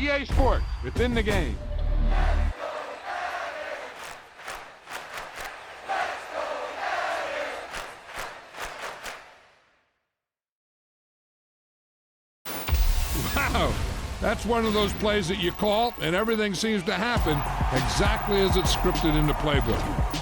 EA Sports, within the game. Wow, that's one of those plays that you call, and everything seems to happen exactly as it's scripted in the playbook.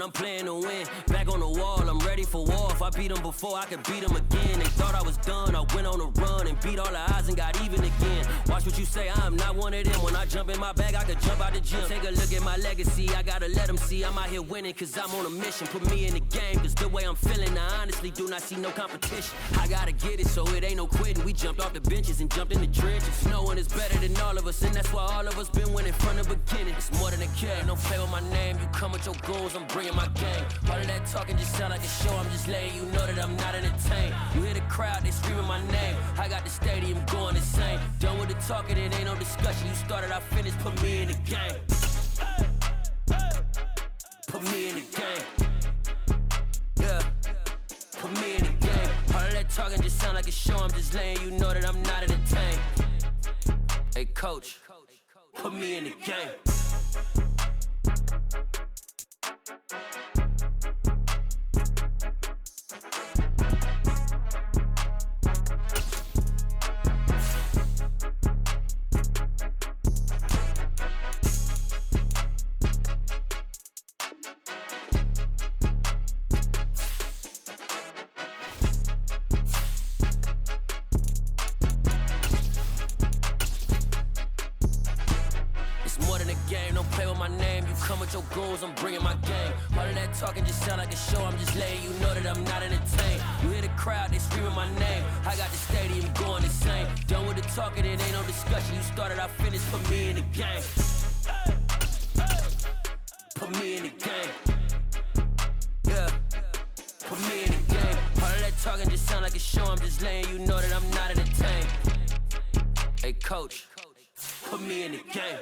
I'm playing to win. Back on the wall, I'm ready for war. If I beat them before, I could beat them again. They thought I was done, I went on a run and beat all the odds and got even again. Watch what you say, I'm not one of them. When I jump in my bag, I could jump out the gym. Take a look at my legacy, I gotta let them see I'm out here winning, cause I'm on a mission. Put me in the game, cause the way I'm feeling, I honestly do not see no competition. I gotta get it, so it ain't no quitting. We jumped off the benches and jumped in the trenches. No one is better than all of us, and that's why all of us been winning from the beginning. It's more than a game, don't play with my name. You come with your goons, I'm bringing my game. All of that talking just sound like a show. I'm just letting you know that I'm not entertained. You hear the crowd, they screaming my name. I got the stadium going insane. Done with the talking, it ain't no discussion. You started, I finished, put me in the game. Put me in the game. Yeah, put me in the game. All of that talking just sound like a show. I'm just letting you know that I'm not entertained. Hey coach, put me in the game. I'm bringing my game. All of that talking just sound like a show. I'm just letting you know that I'm not entertained. You hear the crowd, they screaming my name. I got the stadium going insane. Done with the talking, it ain't no discussion. You started, I finished, put me in the game. Put me in the game. Yeah, put me in the game. All of that talking just sound like a show. I'm just letting you know that I'm not entertained. Hey coach, put me in the game.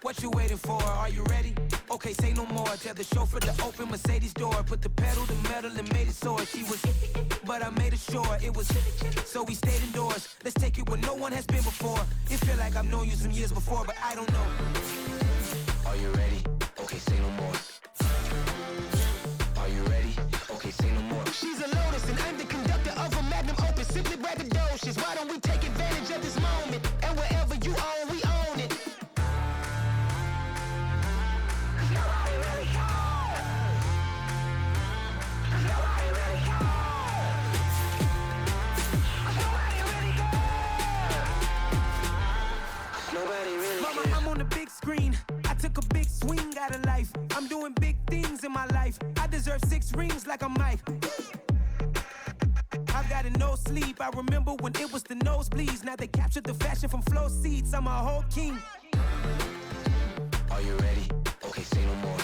What you waiting for? Are you ready? Okay, say no more. Tell the chauffeur to open Mercedes door. Put the pedal to metal and made it soar. She was, but I made it sure it was. So we stayed indoors. Let's take it where no one has been before. It feel like I've known you some years before, but I don't know. Are you ready? Okay, say no more. Are you ready? Okay, say no more. She's a Lotus and I'm the conductor of a Magnum Opus. Simply braggadocious. Why don't we take advantage of this moment? And wherever you own, we own it. Mama, I'm on the big screen. I took a big swing out of life. I'm doing big things in my life. I deserve 6 rings like I'm Mike. I've got no sleep. I remember when it was the nosebleeds. Now they captured the fashion from flow seats. I'm a whole king. Are you ready? Okay, say no more.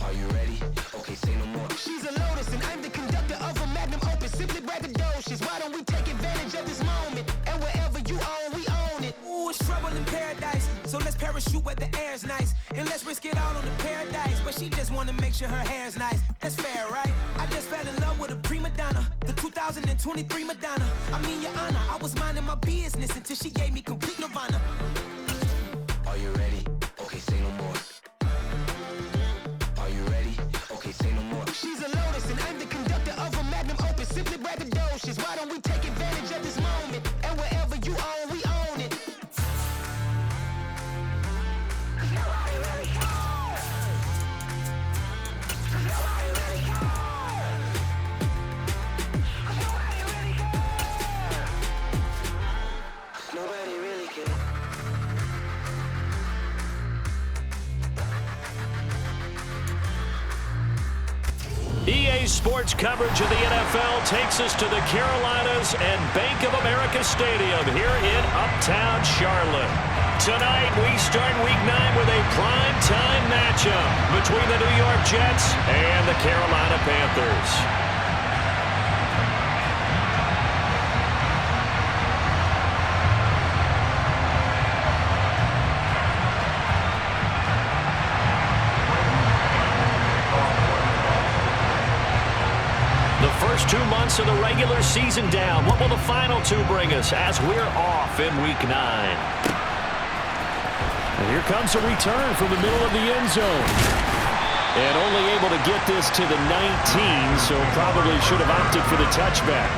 Are you ready? Okay, say no more. She's a Lotus and I'm the conductor of a Magnum Opus. Simply braggadocious. Why don't we take advantage of this moment? And wherever you own, we own it. Ooh, it's trouble in paradise. So let's parachute where the air's nice. And let's risk it all on the paradise. But she just wanna make sure her hair's nice. That's fair, right? I just fell in love with a prima donna. The 2023 Madonna. I mean, your honor, I was minding my business until she gave me complete nirvana. Are you ready? Okay, say no more. Are you ready? Okay, say no more. She's a lotus and I'm the conductor of a magnum opus. Simply braggadocious. Why don't we take advantage of this moment? And wherever you own, we own it. Nobody really cares. Nobody really cares. Nobody really cares. Nobody really cares. EA Sports coverage of the NFL takes us to the Carolinas and Bank of America Stadium here in Uptown Charlotte. Tonight, we start Week 9 with a prime-time matchup between the New York Jets and the Carolina Panthers. First 2 months of the regular season down. What will the final 2 bring us as we're off in Week 9? And here comes a return from the middle of the end zone. And only able to get this to the 19, so probably should have opted for the touchback.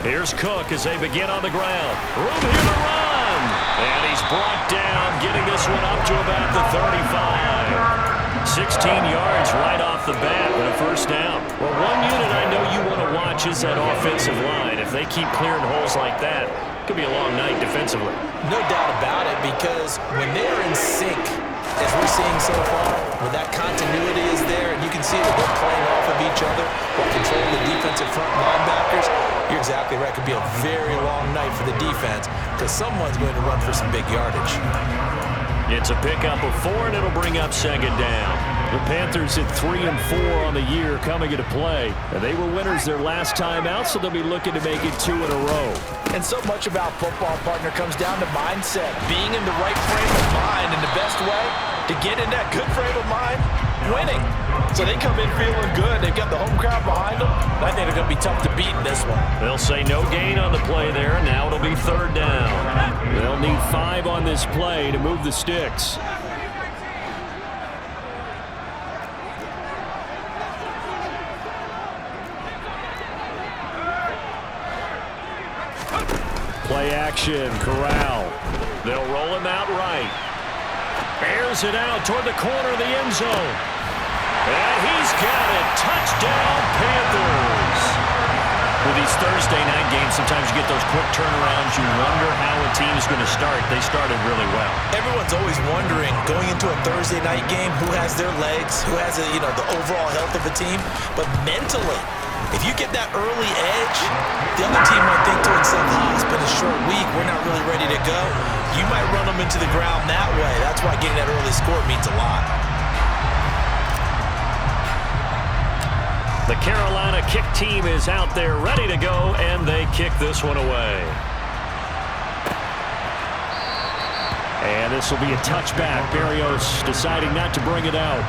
Here's Cook as they begin on the ground. Room here to run. And he's brought down, getting this one up to about the 35. 16 yards right off the bat with a first down. Well, one unit I know you want to watch is that offensive line. If they keep clearing holes like that, it could be a long night defensively. No doubt about it, because when they're in sync, as we're seeing so far, when that continuity is there, and you can see that they're playing off of each other while controlling the defensive front linebackers, you're exactly right. It could be a very long night for the defense because someone's going to run for some big yardage. It's a pickup of 4, and it'll bring up second down. The Panthers at 3-4 on the year coming into play. And they were winners their last time out, so they'll be looking to make it 2 in a row. And so much about football, partner, comes down to mindset. Being in the right frame of mind, and the best way to get in that good frame of mind, winning. So they come in feeling good. They've got the home crowd behind them. I think they're going to be tough to beat in this one. They'll say no gain on the play there. Now it'll be third down. They'll need 5 on this play to move the sticks. Play action, Corral. They'll roll him out right. Airs it out toward the corner of the end zone. And he's got it. Touchdown, Panthers. With these Thursday night games, sometimes you get those quick turnarounds. You wonder how a team is going to start. They started really well. Everyone's always wondering, going into a Thursday night game, who has their legs, who has the overall health of a team. But mentally, if you get that early edge, the other team might think to itself, it's been a short week, we're not really ready to go. You might run them into the ground that way. That's why getting that early score means a lot. The Carolina kick team is out there ready to go, and they kick this one away. And this will be a touchback. Berrios deciding not to bring it out.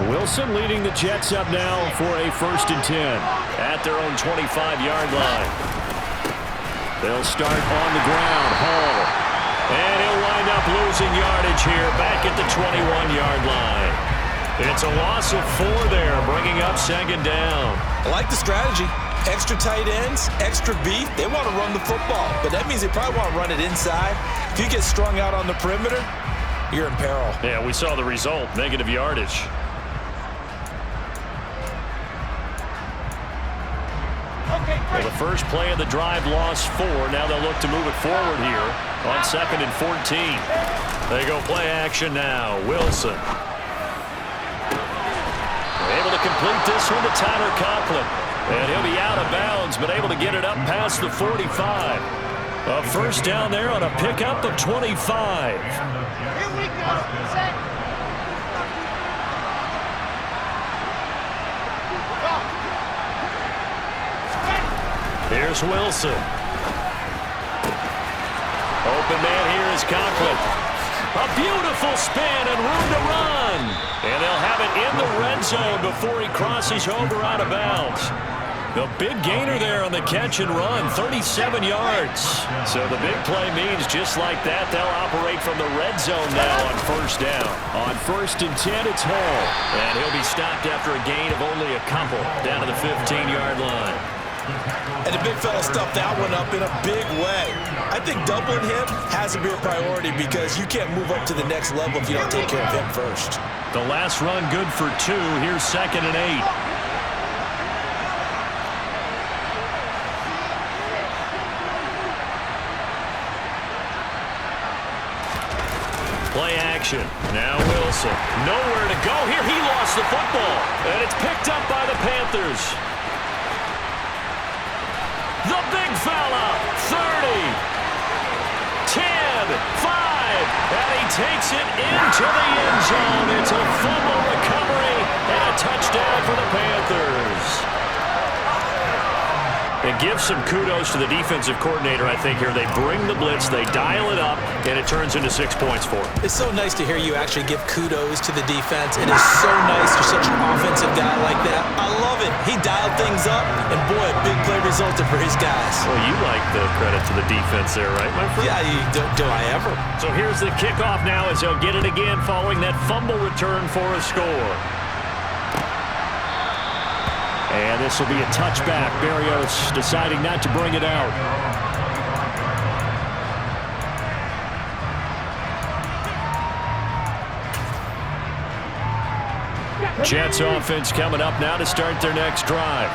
Wilson leading the Jets up now for a 1st and 10 at their own 25-yard line. They'll start on the ground. Hall. And he'll wind up losing yardage here back at the 21-yard line. It's a loss of 4 there, bringing up second down. I like the strategy. Extra tight ends, extra beef, they want to run the football. But that means they probably want to run it inside. If you get strung out on the perimeter, you're in peril. Yeah, we saw the result, negative yardage. Well, the first play of the drive lost 4. Now they'll look to move it forward here on 2nd and 14. They go play action now. Wilson. Able to complete this one to Tyler Conklin. And he'll be out of bounds, but able to get it up past the 45. A first down there on a pickup of 25. Here we go. Set. Here's Wilson. Open man here is Conklin. A beautiful spin and room to run. And they'll have it in the red zone before he crosses over out of bounds. The big gainer there on the catch and run, 37 yards. So the big play means just like that, they'll operate from the red zone now on first down. On 1st and 10, it's Hall. And he'll be stopped after a gain of only a couple down to the 15-yard line. And the big fella stuffed that one up in a big way. I think doubling him has to be a priority because you can't move up to the next level if you don't take care of him first. The last run good for 2. Here's 2nd and 8. Play action. Now Wilson. Nowhere to go here. He lost the football. And it's picked up by the Panthers. The big fella, 30, 10, 5, and he takes it into the end zone. It's a fumble recovery and a touchdown for the Panthers. And give some kudos to the defensive coordinator, I think, here. They bring the blitz, they dial it up, and it turns into 6 points for them. It's so nice to hear you actually give kudos to the defense. It is so nice you're such an offensive guy like that. I love it. He dialed things up, and boy, a big play resulted for his guys. Well, you like the credit to the defense there, right, my friend? Yeah, do I ever? So here's the kickoff now as they'll get it again following that fumble return for a score. And this will be a touchback. Barrios deciding not to bring it out. Jets offense coming up now to start their next drive.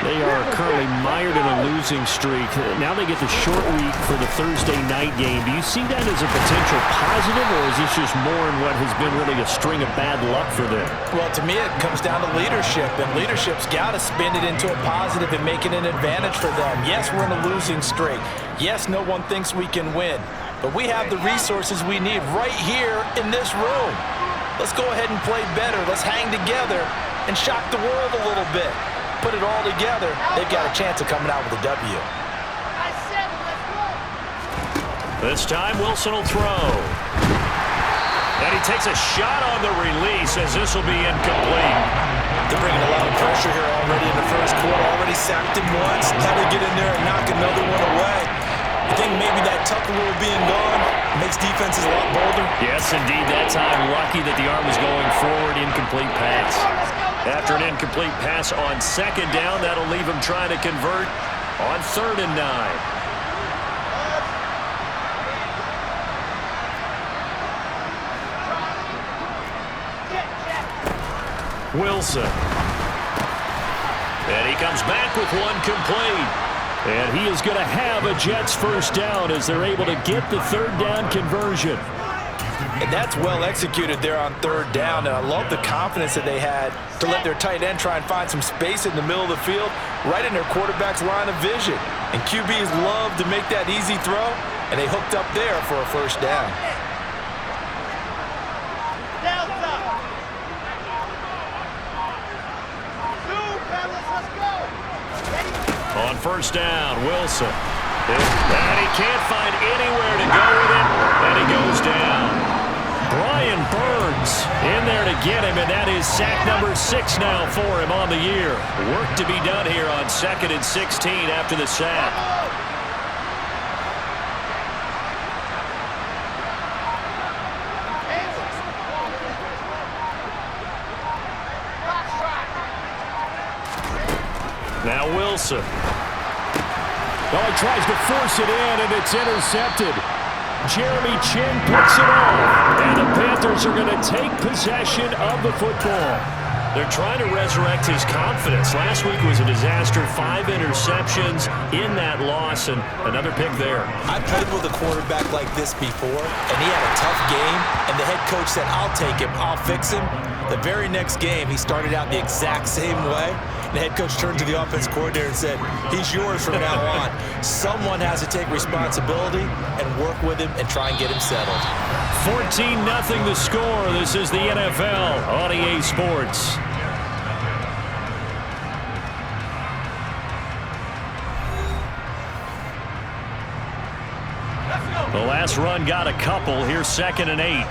They are currently mired in a losing streak. Now they get the short week for the Thursday night game. Do you see that as a potential positive, or is this just more in what has been really a string of bad luck for them? Well, to me, it comes down to leadership, and leadership's got to spin it into a positive and make it an advantage for them. Yes, we're in a losing streak. Yes, no one thinks we can win, but we have the resources we need right here in this room. Let's go ahead and play better. Let's hang together and shock the world a little bit. Put it all together, they've got a chance of coming out with a W. This time, Wilson will throw. And he takes a shot on the release as this will be incomplete. They're bringing a lot of pressure here already in the first quarter. Already sacked him once. Now they get in there and knock another one away. I think maybe that tucker rule being gone makes defenses a lot bolder. Yes, indeed. That time, lucky that the arm was going forward. Incomplete pass. After an incomplete pass on 2nd down, that'll leave him trying to convert on 3rd and 9. Wilson. And he comes back with one complete. And he is going to have a Jets first down as they're able to get the 3rd down conversion. And that's well executed there on 3rd down. And I love the confidence that they had to let their tight end try and find some space in the middle of the field, right in their quarterback's line of vision. And QBs love to make that easy throw, and they hooked up there for a first down. On first down, Wilson. And he can't find anywhere to go with it, and he goes down. Brian Burns in there to get him, and that is sack number 6 now for him on the year. Work to be done here on 2nd and 16 after the sack. Now Wilson. Oh, he tries to force it in, and it's intercepted. Jeremy Chin picks it off, and the Panthers are going to take possession of the football. They're trying to resurrect his confidence. Last week was a disaster. 5 interceptions in that loss, and another pick there. I played with a quarterback like this before, and he had a tough game, and the head coach said, I'll take him, I'll fix him. The very next game, he started out the exact same way. The head coach turned to the offense coordinator and said, he's yours from now on. Someone has to take responsibility and work with him and try and get him settled. 14-0 the score. This is the NFL on EA Sports. The last run got a couple. Here's 2nd and 8.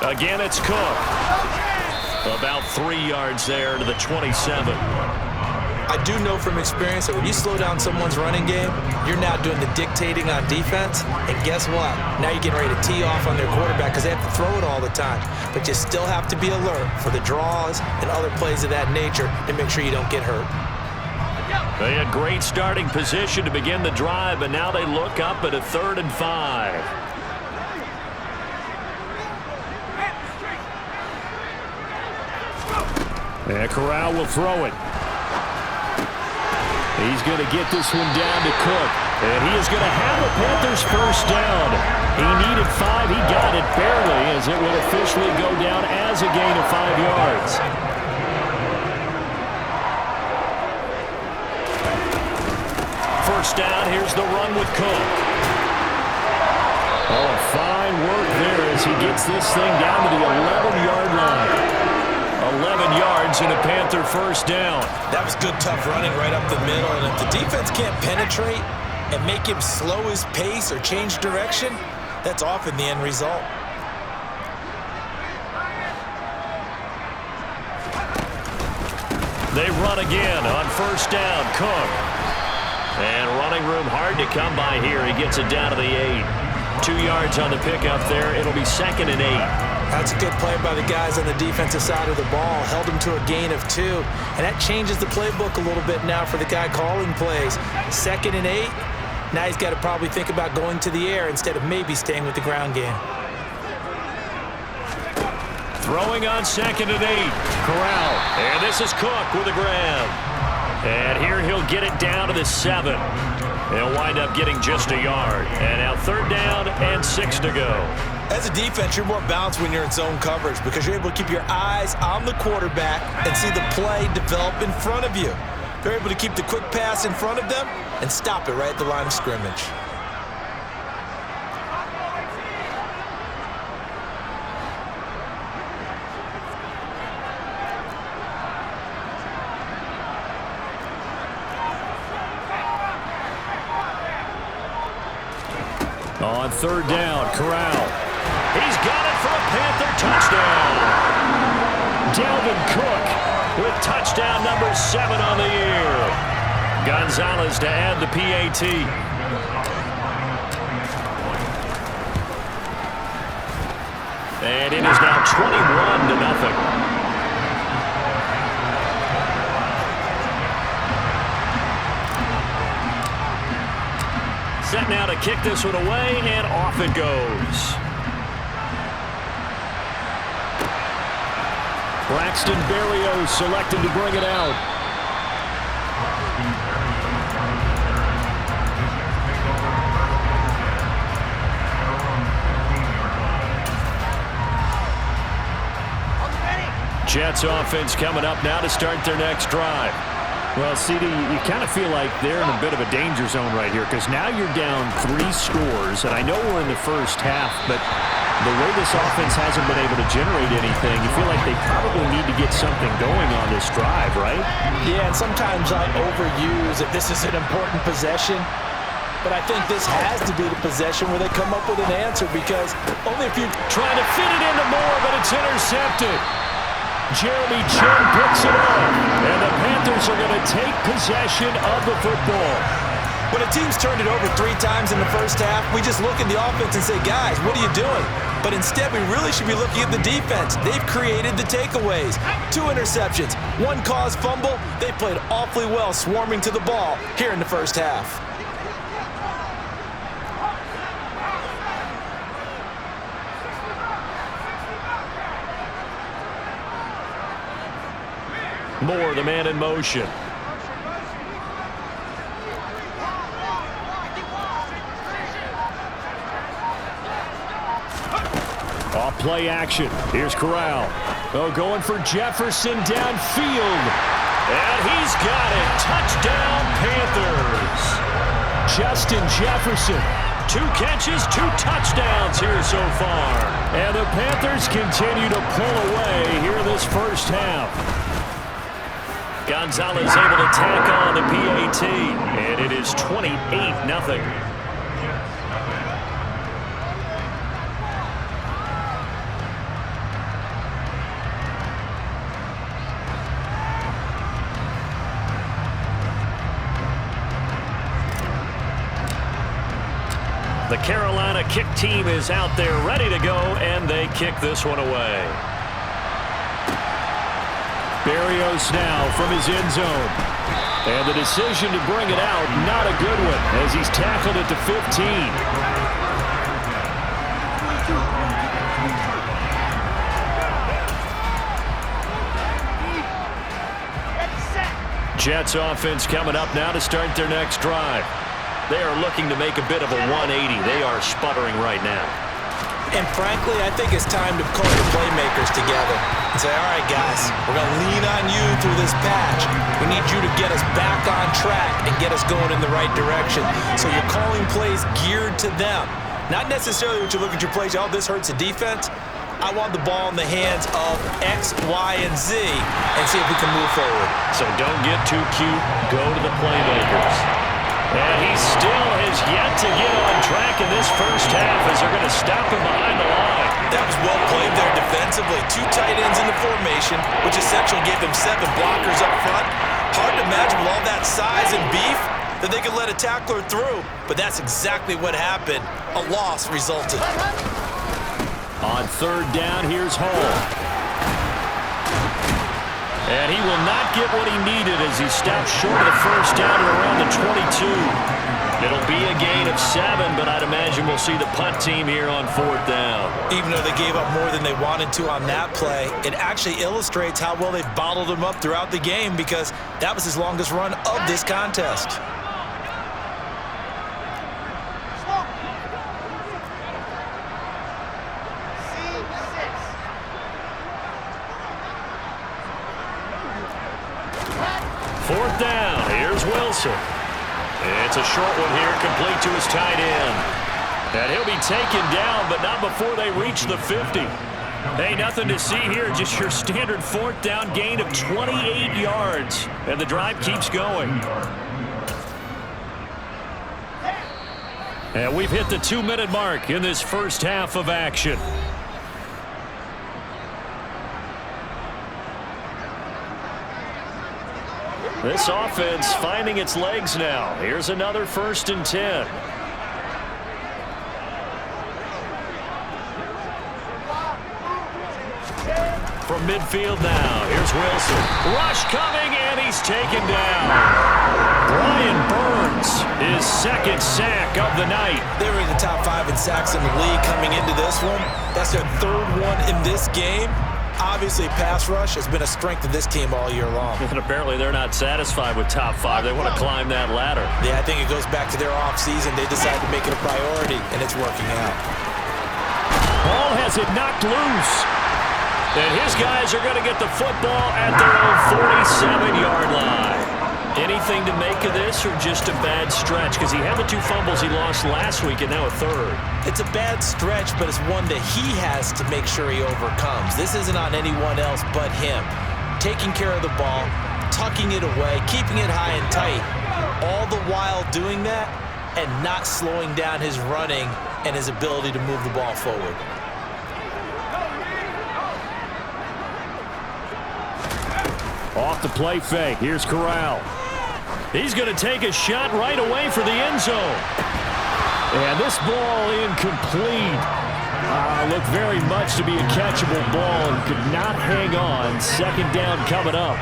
Again, it's Cook. About 3 yards there to the 27. I do know from experience that when you slow down someone's running game, you're now doing the dictating on defense. And guess what? Now you're getting ready to tee off on their quarterback because they have to throw it all the time. But you still have to be alert for the draws and other plays of that nature to make sure you don't get hurt. They had great starting position to begin the drive, but now they look up at a 3rd and 5. And Corral will throw it. He's going to get this one down to Cook. And he is going to have the Panthers first down. He needed 5. He got it barely, as it will officially go down as a gain of 5 yards. First down, here's the run with Cook. Oh, fine work there as he gets this thing down to the 11-yard line. 11 yards and a Panther first down. That was good, tough running right up the middle. And if the defense can't penetrate and make him slow his pace or change direction, that's often the end result. They run again on first down. Cook. And running room hard to come by here. He gets it down to the 8. 2 yards on the pickup there. It'll be 2nd and 8. That's a good play by the guys on the defensive side of the ball. Held him to a gain of 2. And that changes the playbook a little bit now for the guy calling plays. 2nd and 8. Now he's got to probably think about going to the air instead of maybe staying with the ground game. Throwing on 2nd and 8. Corral. And this is Cook with a grab. And here he'll get it down to the 7. They'll wind up getting just a yard. And now 3rd down and 6 to go. As a defense, you're more balanced when you're in zone coverage because you're able to keep your eyes on the quarterback and see the play develop in front of you. They're able to keep the quick pass in front of them and stop it right at the line of scrimmage. On 3rd down, Corral. He's got it for a Panther touchdown. Dalvin Cook with touchdown number 7 on the year. Gonzalez to add the PAT. And it is now 21-0. Set now to kick this one away, and off it goes. Braxton Berrios selected to bring it out. Jets offense coming up now to start their next drive. Well, CD, you kind of feel like they're in a bit of a danger zone right here because now you're down 3 scores, and I know we're in the first half, but the way this offense hasn't been able to generate anything, you feel like they probably need to get something going on this drive, right? Yeah, and sometimes I overuse that this is an important possession, but I think this has to be the possession where they come up with an answer because only if you trying to fit it into Moore, but it's intercepted. Jeremy Chin picks it up, and the Panthers are going to take possession of the football. When a team's turned it over 3 times in the first half, we just look at the offense and say, guys, what are you doing? But instead, we really should be looking at the defense. They've created the takeaways. 2 interceptions, 1 caused fumble. They played awfully well swarming to the ball here in the first half. Moore, the man in motion. Off play action. Here's Corral. Oh, going for Jefferson downfield. And he's got it. Touchdown, Panthers. Justin Jefferson. 2 catches, 2 touchdowns here so far. And the Panthers continue to pull away here this first half. Gonzalez able to tack on the PAT. And it is 28-0. The Carolina kick team is out there ready to go, and they kick this one away. Berrios now from his end zone. And the decision to bring it out, not a good one, as he's tackled it to 15. Jets offense coming up now to start their next drive. They are looking to make a bit of a 180. They are sputtering right now. And frankly, I think it's time to call the playmakers together and say, all right, guys, we're going to lean on you through this patch. We need you to get us back on track and get us going in the right direction. So you're calling plays geared to them. Not necessarily what you look at your plays, oh, this hurts the defense. I want the ball in the hands of X, Y, and Z and see if we can move forward. So don't get too cute. Go to the playmakers. And he still has yet to get on track in this first half as they're going to stop him behind the line. That was well played there defensively. 2 tight ends in the formation, which essentially gave them 7 blockers up front. Hard to imagine with all that size and beef that they could let a tackler through, but that's exactly what happened. A loss resulted. On 3rd down, here's Hall. And he will not get what he needed as he stops short of the first down at around the 22. It'll be a gain of 7, but I'd imagine we'll see the punt team here on 4th down. Even though they gave up more than they wanted to on that play, it actually illustrates how well they've bottled him up throughout the game because that was his longest run of this contest. Fourth down. Here's Wilson. It's a short one here, complete to his tight end. And he'll be taken down, but not before they reach the 50. Hey, nothing to see here, just your standard 4th down gain of 28 yards. And the drive keeps going. And we've hit the 2-minute mark in this first half of action. This offense finding its legs now. Here's another 1st and 10. From midfield now, here's Wilson. Rush coming, and he's taken down. Brian Burns, his 2nd sack of the night. They were in the top 5 in sacks in the league coming into this one. That's their 3rd one in this game. Obviously, pass rush has been a strength of this team all year long. And apparently they're not satisfied with top 5. They want to climb that ladder. Yeah, I think it goes back to their offseason. They decided to make it a priority, and it's working out. Ball has it knocked loose. And his guys are going to get the football at their own 47-yard line. Anything to make of this or just a bad stretch? Because he had the 2 fumbles he lost last week and now a 3rd. It's a bad stretch, but it's one that he has to make sure he overcomes. This isn't on anyone else but him. Taking care of the ball, tucking it away, keeping it high and tight, all the while doing that and not slowing down his running and his ability to move the ball forward. Off the play fake. Here's Corral. He's going to take a shot right away for the end zone. And this ball incomplete. Looked very much to be a catchable ball and could not hang on. Second down coming up.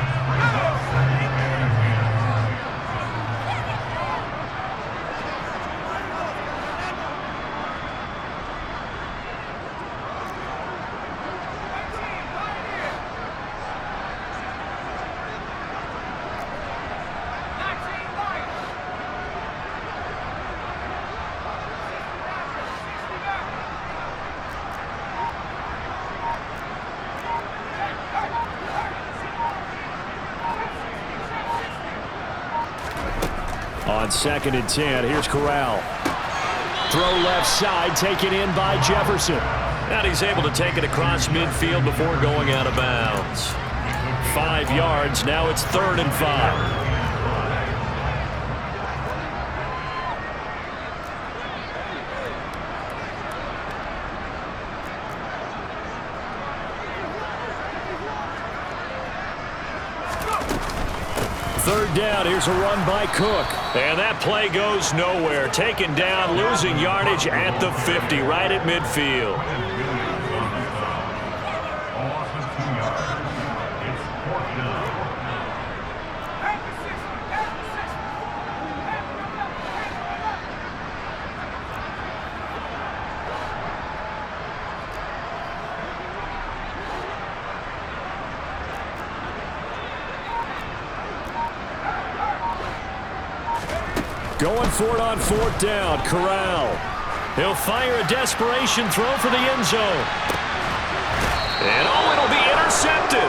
On 2nd and 10, here's Corral. Throw left side, taken in by Jefferson. And he's able to take it across midfield before going out of bounds. 5 yards, now it's 3rd and 5. Third down, here's a run by Cook. And that play goes nowhere. Taken down, losing yardage at the 50, right at midfield. Going for it on 4th down, Corral. He'll fire a desperation throw for the end zone. And it'll be intercepted.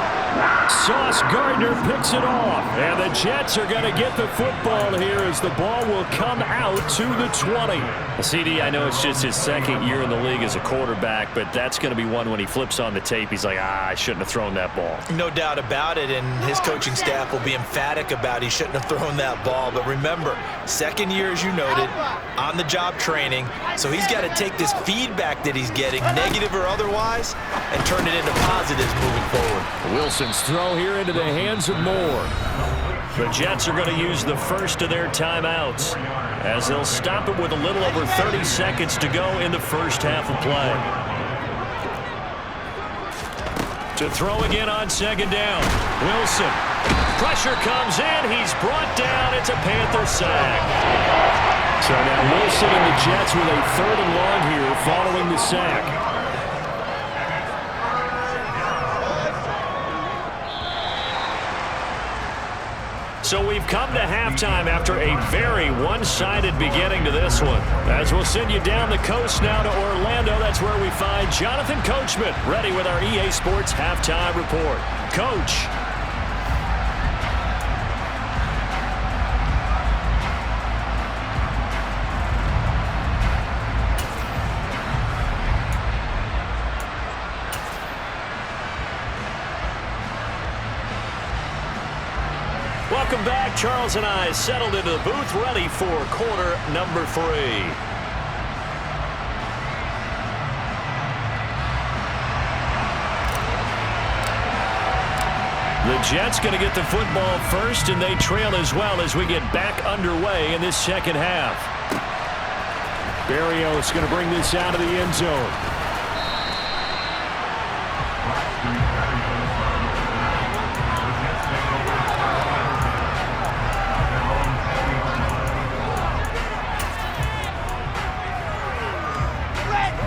Sauce Gardner picks it off. And the Jets are going to get the football here as the ball will come out to the 20. CD, I know it's just his 2nd year in the league as a quarterback, but that's going to be one when he flips on the tape. He's like, I shouldn't have thrown that ball. No doubt about it, and his coaching staff will be emphatic about he shouldn't have thrown that ball. But remember, 2nd year, as you noted, on-the-job training, so he's got to take this feedback that he's getting, negative or otherwise, and turn it into positives moving forward. Wilson's throw here into the hands of Moore. The Jets are going to use the first of their timeouts as they'll stop it with a little over 30 seconds to go in the first half of play. To throw again on 2nd down. Wilson. Pressure comes in. He's brought down. It's a Panther sack. So now Wilson and the Jets with a 3rd and long here following the sack. So we've come to halftime after a very one-sided beginning to this one. As we'll send you down the coast now to Orlando, that's where we find Jonathan Coachman, ready with our EA Sports Halftime Report. Coach. Welcome back. Charles and I settled into the booth, ready for quarter number 3. The Jets going to get the football first, and they trail as well as we get back underway in this second half. Berrios going to bring this out of the end zone.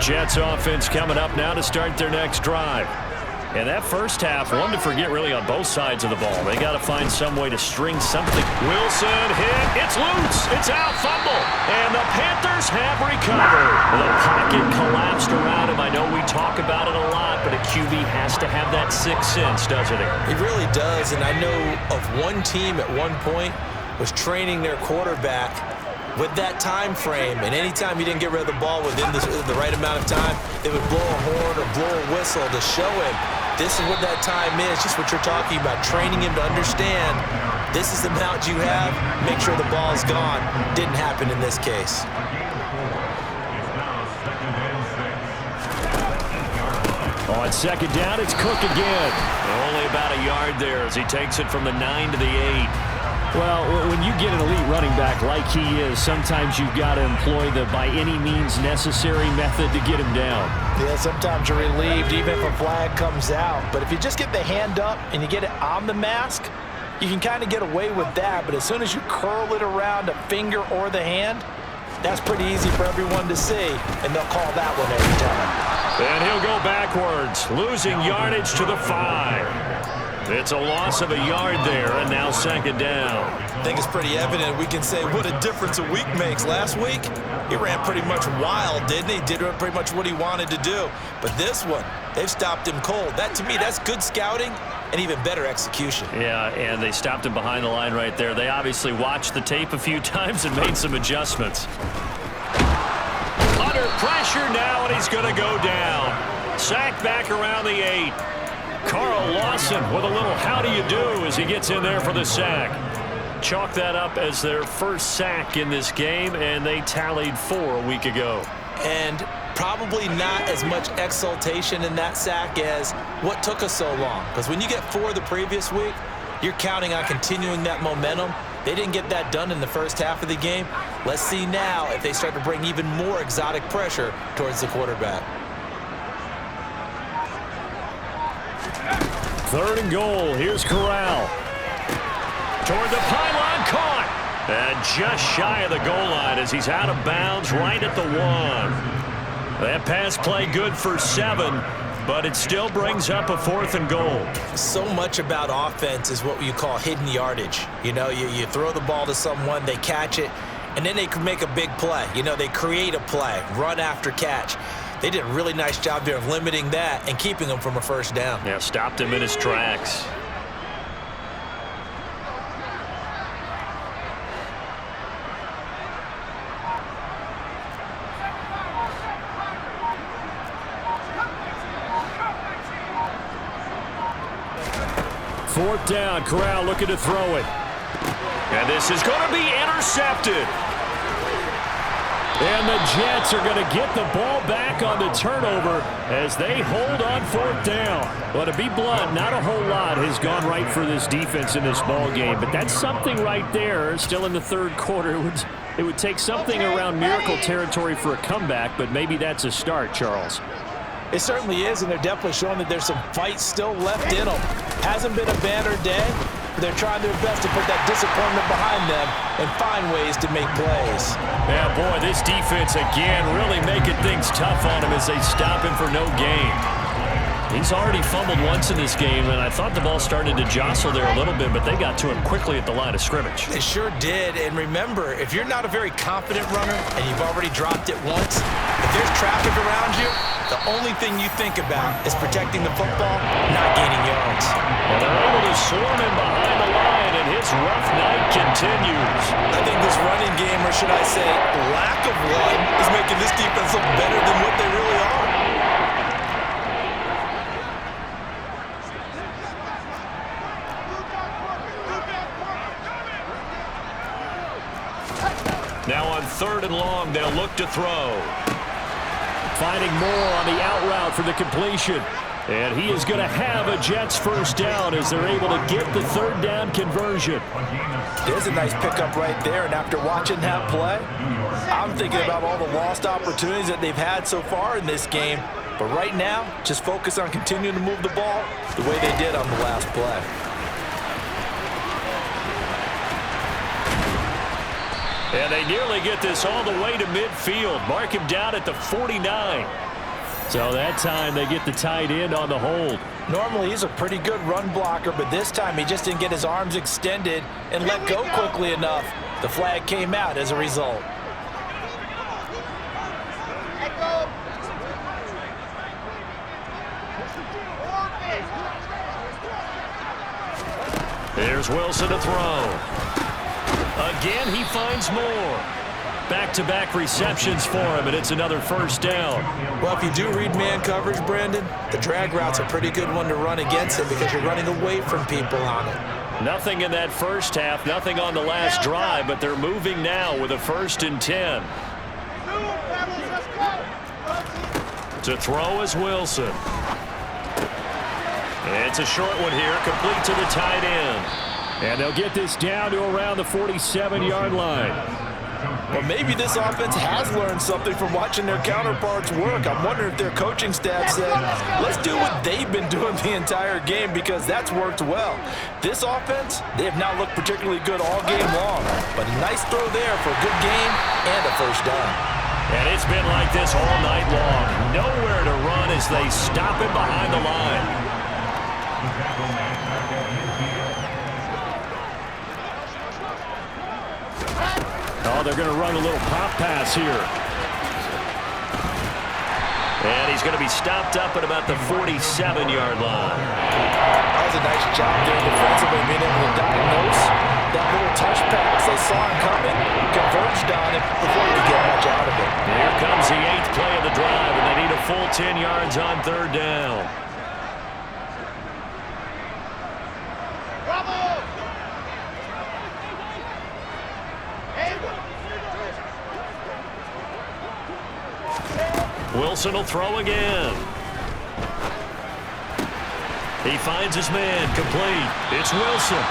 Jets offense coming up now to start their next drive. And that first half, one to forget really on both sides of the ball. They got to find some way to string something. Wilson hit. It's loose. It's out. Fumble. And the Panthers have recovered. The pocket collapsed around him. I know we talk about it a lot, but a QB has to have that sixth sense, doesn't it? It really does. And I know of one team at one point was training their quarterback with that time frame, and anytime he didn't get rid of the ball within the right amount of time, they would blow a horn or blow a whistle to show him this is what that time is, just what you're talking about, training him to understand this is the amount you have, make sure the ball's gone. Didn't happen in this case. On second down, it's Cook again. Only about a yard there as he takes it from the 9 to the 8. Well, when you get an elite running back like he is, sometimes you've got to employ the by any means necessary method to get him down. Yeah, sometimes you're relieved even if a flag comes out. But if you just get the hand up and you get it on the mask, you can kind of get away with that. But as soon as you curl it around a finger or the hand, that's pretty easy for everyone to see, and they'll call that one every time. And he'll go backwards, losing yardage to the 5. It's a loss of a yard there, and now second down. I think it's pretty evident. We can say what a difference a week makes. Last week, he ran pretty much wild, didn't he? Did pretty much what he wanted to do. But this one, they've stopped him cold. That, to me, that's good scouting and even better execution. Yeah, and they stopped him behind the line right there. They obviously watched the tape a few times and made some adjustments. Under pressure now, and he's going to go down. Sacked back around the 8. Carl Lawson with a little how do you do as he gets in there for the sack. Chalk that up as their first sack in this game, and they tallied 4 a week ago. And probably not as much exultation in that sack as what took us so long. Because when you get 4 the previous week, you're counting on continuing that momentum. They didn't get that done in the first half of the game. Let's see now if they start to bring even more exotic pressure towards the quarterback. 3rd and goal. Here's Corral. Toward the pylon, caught. And just shy of the goal line as he's out of bounds right at the 1. That pass play good for 7, but it still brings up a 4th and goal. So much about offense is what you call hidden yardage. You know, you throw the ball to someone, they catch it, and then they can make a big play. You know, they create a play, run after catch. They did a really nice job there of limiting that and keeping him from a first down. Yeah, stopped him in his tracks. Fourth down, Corral looking to throw it. And this is going to be intercepted. And the Jets are going to get the ball back on the turnover as they hold on 4th down. Well, to be blunt, not a whole lot has gone right for this defense in this ball game, but that's something right there. Still in the 3rd quarter, it would take something around miracle territory for a comeback, but maybe that's a start, Charles. It certainly is, and they're definitely showing that there's some fight still left in them. Hasn't been a banner day, but they're trying their best to put that disappointment behind them and find ways to make plays. Yeah, boy, this defense again really making things tough on him as they stop him for no gain. He's already fumbled once in this game, and I thought the ball started to jostle there a little bit, but they got to him quickly at the line of scrimmage. They sure did, and remember, if you're not a very confident runner and you've already dropped it once, if there's traffic around you, the only thing you think about is protecting the football, not gaining yards. Well, they're able to swarm him behind the line, and his rough night continues. I think this running game, or should I say lack of run, is making this defense look better than what they really are. Now on 3rd and long, they'll look to throw. Finding more on the out route for the completion. And he is going to have a Jets first down as they're able to get the 3rd down conversion. There's a nice pickup right there, and after watching that play, I'm thinking about all the lost opportunities that they've had so far in this game. But right now, just focus on continuing to move the ball the way they did on the last play. And they nearly get this all the way to midfield. Mark him down at the 49. So that time they get the tight end on the hold. Normally he's a pretty good run blocker, but this time he just didn't get his arms extended and let go quickly enough. The flag came out as a result. Here's Wilson to throw. Again, he finds more. Back-to-back receptions for him, and it's another first down. Well, if you do read man coverage, Brandon, the drag route's a pretty good one to run against him because you're running away from people on it. Nothing in that first half, nothing on the last drive, but they're moving now with a 1st and 10. To throw is Wilson. It's a short one here, complete to the tight end. And they'll get this down to around the 47-yard line. Well, maybe this offense has learned something from watching their counterparts work. I'm wondering if their coaching staff said, let's do what they've been doing the entire game, because that's worked well. This offense, they have not looked particularly good all game long, but a nice throw there for a good game and a first down. And it's been like this all night long. Nowhere to run as they stop him behind the line. Oh, they're going to run a little pop pass here. And he's going to be stopped up at about the 47-yard line. That was a nice job there defensively, being able to diagnose that little touch pass. They saw him coming, converged on it before he could get much out of it. Here comes the 8th play of the drive, and they need a full 10 yards on 3rd down. Wilson will throw again. He finds his man, complete. It's Wilson.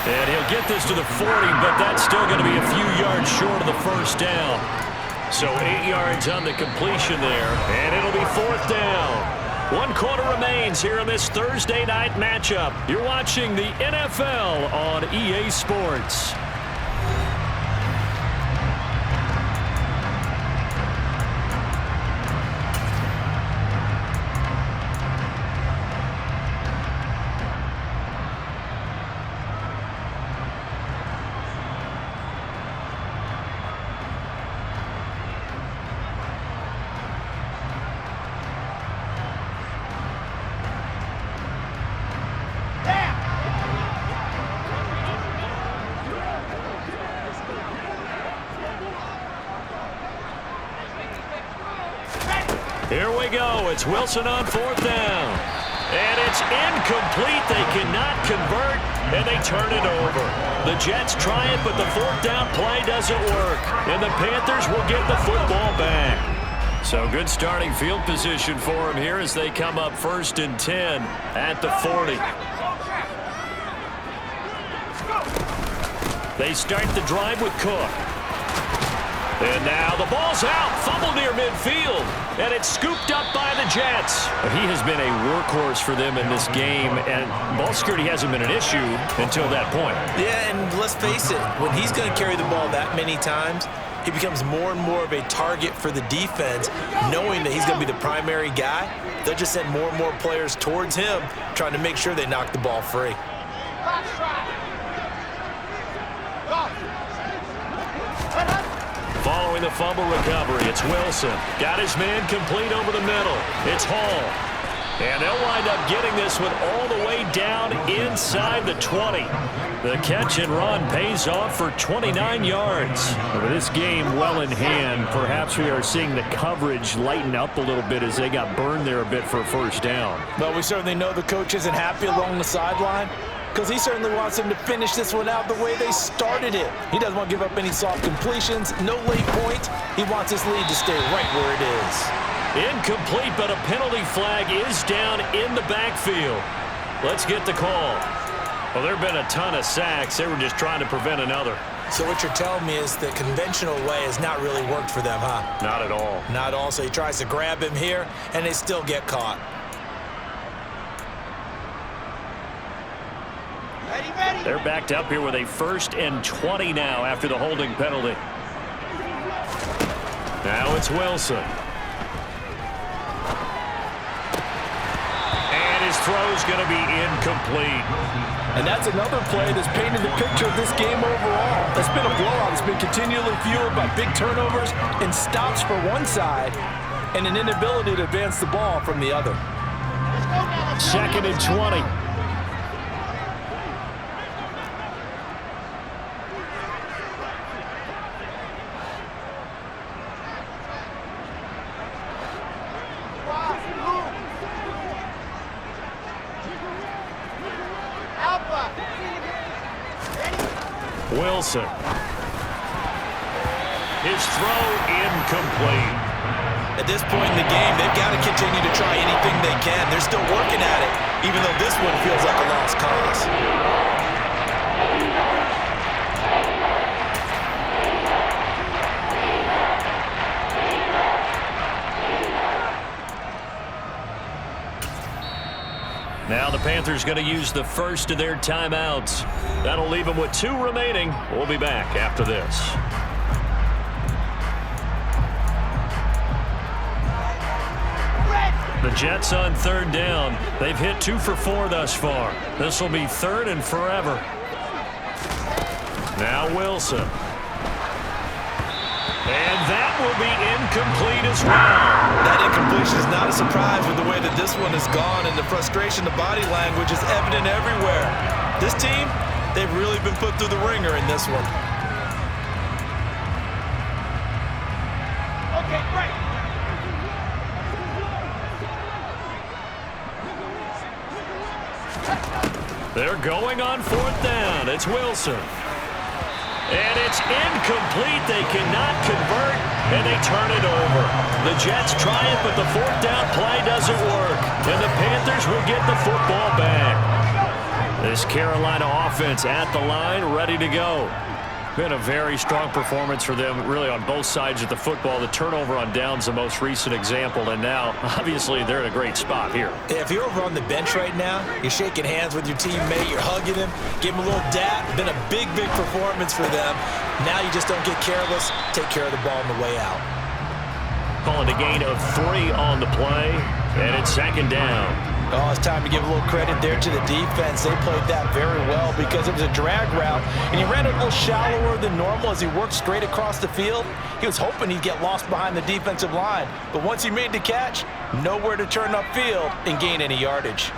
And he'll get this to the 40, but that's still going to be a few yards short of the first down. So 8 yards on the completion there, and it'll be 4th down. 1 quarter remains here in this Thursday night matchup. You're watching the NFL on EA Sports. Here we go. It's Wilson on 4th down. And it's incomplete. They cannot convert, and they turn it over. The Jets try it, but the 4th down play doesn't work. And the Panthers will get the football back. So good starting field position for them here as they come up 1st and 10 at the 40. They start the drive with Cook. And now the ball's out, fumble near midfield, and it's scooped up by the Jets. He has been a workhorse for them in this game, and ball security hasn't been an issue until that point. Yeah, and let's face it, when he's going to carry the ball that many times, he becomes more and more of a target for the defense, knowing that he's going to be the primary guy. They'll just send more and more players towards him, trying to make sure they knock the ball free. Following the fumble recovery, it's Wilson. Got his man complete over the middle. It's Hall. And they'll wind up getting this one all the way down inside the 20. The catch and run pays off for 29 yards. With this game well in hand, perhaps we are seeing the coverage lighten up a little bit as they got burned there a bit for a first down. But we certainly know the coach isn't happy along the sideline, because he certainly wants them to finish this one out the way they started it. He doesn't want to give up any soft completions, no late points. He wants his lead to stay right where it is. Incomplete, but a penalty flag is down in the backfield. Let's get the call. Well, there have been a ton of sacks. They were just trying to prevent another. So what you're telling me is the conventional way has not really worked for them, huh? Not at all. Not all. So he tries to grab him here, and they still get caught. They're backed up here with a 1st and 20 now after the holding penalty. Now it's Wilson. And his throw's going to be incomplete. And that's another play that's painted the picture of this game overall. It's been a blowout. It's been continually fueled by big turnovers and stops for one side and an inability to advance the ball from the other. 2nd and 20. Wilson. His throw incomplete. At this point in the game, they've got to continue to try anything they can. They're still working at it, even though this one feels like a lost cause. Now the Panthers going to use the first of their timeouts. That'll leave them with 2 remaining. We'll be back after this. The Jets on 3rd down. They've hit 2 for 4 thus far. This will be 3rd and forever. Now Wilson. And that will be incomplete as well. That incompletion is not a surprise with the way that this one has gone, and the frustration, the body language is evident everywhere. This team, they've really been put through the ringer in this one. Okay, great. They're going on 4th down. It's Wilson. And it's incomplete. They cannot convert, and they turn it over. The Jets try it, but the 4th down play doesn't work. And the Panthers will get the football back. This Carolina offense at the line, ready to go. Been a very strong performance for them, really, on both sides of the football. The turnover on downs the most recent example, and now, obviously, they're in a great spot here. If you're over on the bench right now, you're shaking hands with your teammate, you're hugging him, give him a little dap. Been a big, big performance for them. Now you just don't get careless. Take care of the ball on the way out. Calling a gain of 3 on the play, and it's 2nd down. Oh, it's time to give a little credit there to the defense. They played that very well because it was a drag route, and he ran it a little shallower than normal as he worked straight across the field. He was hoping he'd get lost behind the defensive line, but once he made the catch, nowhere to turn upfield and gain any yardage.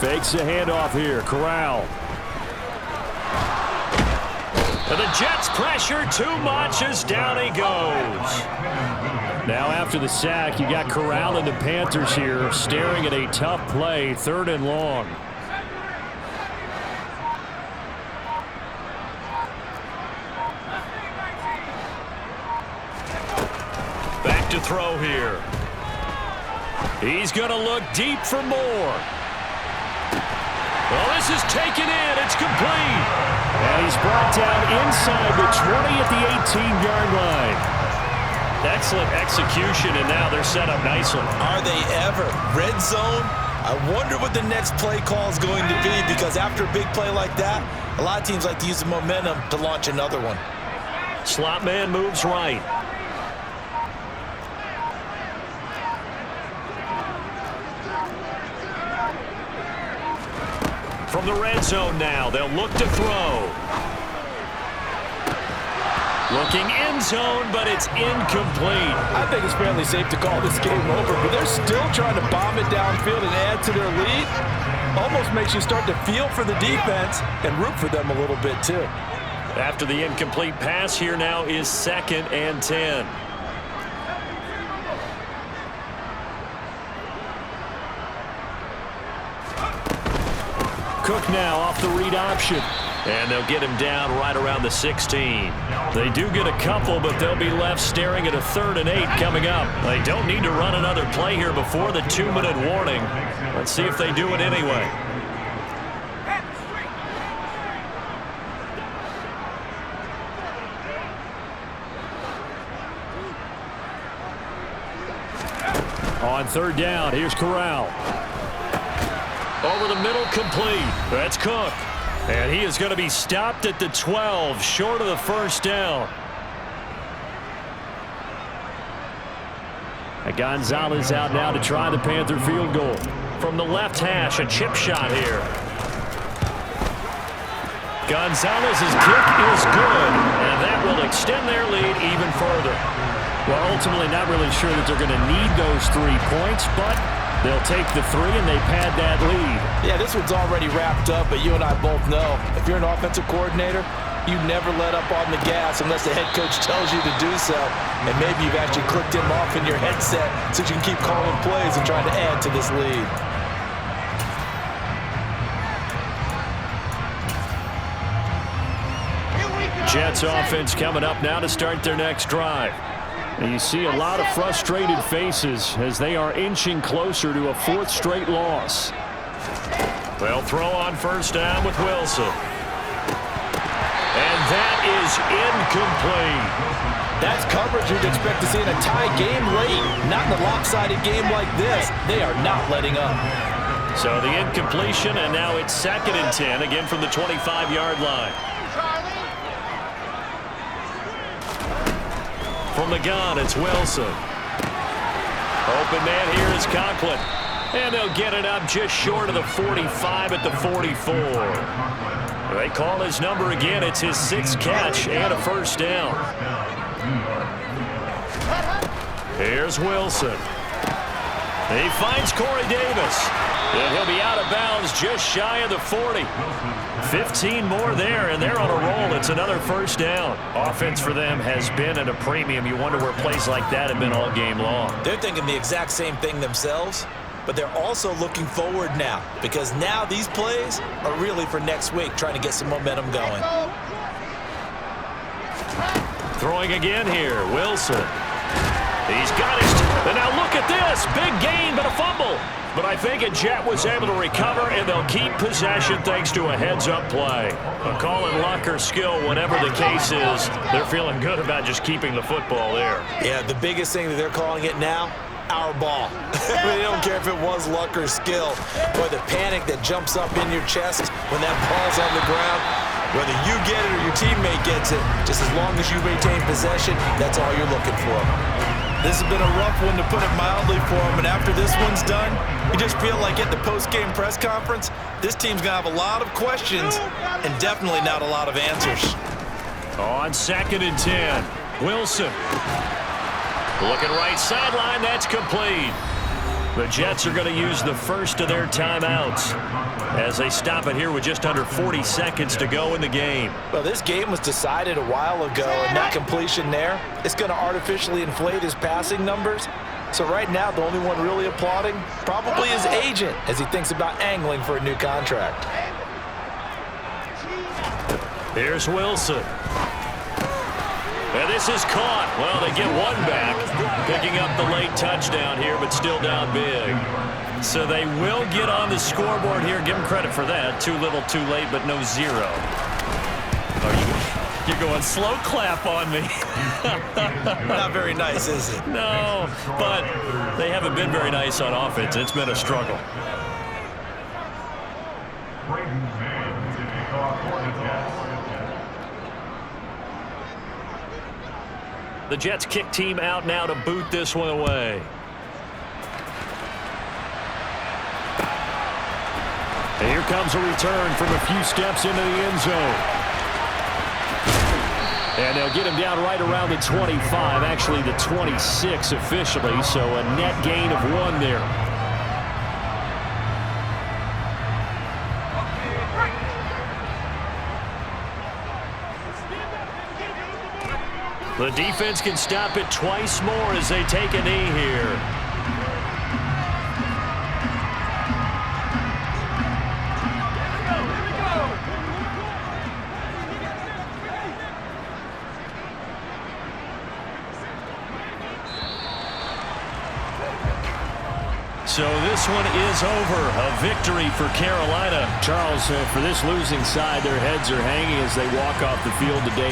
Fakes the handoff here. Corral. And the Jets pressure too much as down he goes. Now after the sack, you got Corral and the Panthers here staring at a tough play, 3rd and long. Back to throw here. He's going to look deep for more. Well, this is taken in. It's complete. And he's brought down inside the 20 at the 18-yard line. Excellent execution, and now they're set up nicely. Are they ever? Red zone? I wonder what the next play call is going to be, because after a big play like that, a lot of teams like to use the momentum to launch another one. Slot man moves right. From the red zone now, they'll look to throw. Looking end zone, but it's incomplete. I think it's fairly safe to call this game over, but they're still trying to bomb it downfield and add to their lead. Almost makes you start to feel for the defense and root for them a little bit, too. After the incomplete pass, here now is 2nd and 10. Cook now off the read option. And they'll get him down right around the 16. They do get a couple, but they'll be left staring at a 3rd and 8 coming up. They don't need to run another play here before the 2-minute warning. Let's see if they do it anyway. On 3rd down, here's Corral. Over the middle, complete. That's Cook. And he is going to be stopped at the 12, short of the 1st down. And Gonzalez out now to try the Panther field goal. From the left hash, a chip shot here. Gonzalez's kick is good, and that will extend their lead even further. Well, ultimately not really sure that they're going to need those 3 points, but they'll take the 3 and they pad that lead. Yeah, this one's already wrapped up, but you and I both know if you're an offensive coordinator, you never let up on the gas unless the head coach tells you to do so. And maybe you've actually clicked him off in your headset so you can keep calling plays and trying to add to this lead. Jets offense coming up now to start their next drive. And you see a lot of frustrated faces as they are inching closer to a 4th straight loss. They'll throw on 1st down with Wilson. And that is incomplete. That's coverage you'd expect to see in a tie game late. Not in a lopsided game like this. They are not letting up. So the incompletion, and now it's 2nd and 10, again from the 25-yard line. From the gun, it's Wilson. Open man here is Conklin. And they'll get it up just short of the 45 at the 44. They call his number again. It's his 6th catch and a first down. Here's Wilson. He finds Corey Davis. And he'll be out of bounds just shy of the 40. 15 more there, and they're on a roll. It's another first down. Offense for them has been at a premium. You wonder where plays like that have been all game long. They're thinking the exact same thing themselves, but they're also looking forward now, because now these plays are really for next week, trying to get some momentum going. Throwing again here, Wilson. He's got his, and now look at this. Big gain, but a fumble. But I think a Jet was able to recover, and they'll keep possession thanks to a heads-up play. A call in luck or skill, whatever the case is, they're feeling good about just keeping the football there. Yeah, the biggest thing that they're calling it now, our ball. They don't care if it was luck or skill. Boy, the panic that jumps up in your chest when that ball's on the ground, whether you get it or your teammate gets it, just as long as you maintain possession, that's all you're looking for. This has been a rough one, to put it mildly, for him. And after this one's done, you just feel like at the post-game press conference, this team's going to have a lot of questions and definitely not a lot of answers. On 2nd and 10, Wilson. Looking right sideline, that's complete. The Jets are going to use the first of their timeouts as they stop it here with just under 40 seconds to go in the game. Well, this game was decided a while ago, and that completion there is going to artificially inflate his passing numbers. So right now, the only one really applauding probably his agent as he thinks about angling for a new contract. Here's Wilson. And this is caught. Well, they get one back, picking up the late touchdown here, but still down big. So they will get on the scoreboard here. Give them credit for that. Too little, too late, but no zero. Oh, you're going slow clap on me. Not very nice, is it? No, but they haven't been very nice on offense. It's been a struggle. The Jets kick team out now to boot this one away. And here comes a return from a few steps into the end zone. And they'll get him down right around the 25, actually the 26 officially, so a net gain of 1 there. The defense can stop it twice more as they take a knee here. So this one is over. A victory for Carolina. Charles, for this losing side, their heads are hanging as they walk off the field today.